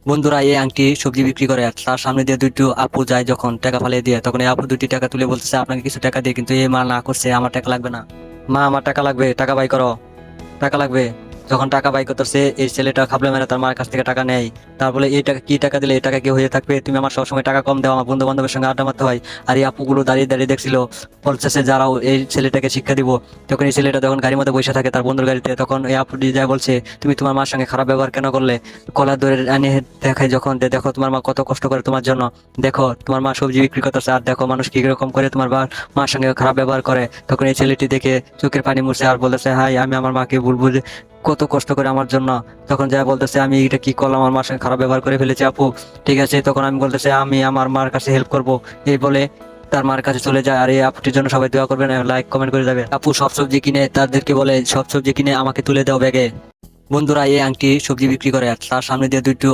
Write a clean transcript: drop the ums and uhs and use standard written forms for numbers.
বন্ধুরা এই আংটি সবজি বিক্রি করে, আর তার সামনে দিয়ে দুটো আপু যায়, যখন টাকা ফালিয়ে দিয়ে তখন এই আপু দুটি টাকা তুলে বলতেছে আপনাকে কিছু টাকা দিয়ে, কিন্তু এই মা না করছে আমার টাকা লাগবে না। মা আমার টাকা লাগবে, টাকা বাই করো, টাকা লাগবে। যখন টাকা বাই করতেছে এই ছেলেটা খাবলে মেরে তার মার কাছ থেকে টাকা নেয়। তারপরে এই টাকা কি টাকা দিলে এই টাকা কি হয়ে থাকবে, তুমি আমার সবসময় টাকা কম দাও, আমার বন্ধু বান্ধবের সঙ্গে আড্ডা মারতে হয়। আর এই আপুগুলো দাঁড়িয়ে দাঁড়িয়ে দেখছিল, বলতেছে যারাও এই ছেলেটাকে শিক্ষা দিব। তখন এই ছেলেটা যখন গাড়ির মধ্যে বসে থাকে তার বন্ধুর গাড়িতে, তখন এই আপুটি যায় বলছে তুমি তোমার মার সঙ্গে খারাপ ব্যবহার কেন করলে। কলার ধরে এনে দেখায় যখন, দেখো তোমার মা কত কষ্ট করে তোমার জন্য, দেখো তোমার মা সবজি বিক্রি করতেছে, আর দেখো মানুষ কি রকম করে তোমার মার সঙ্গে খারাপ ব্যবহার করে। তখন এই ছেলেটি দেখে চোখের পানি মুছছে আর বলতেছে হাই আমি আমার মাকে ভুলবো যে কত কষ্ট করে আমার জন্য। তখন যা বলতেছে আমি এটা কি করলাম, আমার মার সঙ্গে খারাপ ব্যবহার করে ফেলেছি আপু, ঠিক আছে। তখন আমি বলতেছে আমি আমার মার কাছে হেল্প করব, এই বলে তার মার কাছে চলে যায়। আর এই আপুটির জন্য সবাই দোয়া করবেন, লাইক কমেন্ট করে যাবে। আপু সব সবজি কিনে তাদেরকে বলে সব সবজি কিনে আমাকে তুলে দাও ব্যাগে। বন্ধুরা এই আংটি সবজি বিক্রি করে, আর তার সামনে দিয়ে দুটো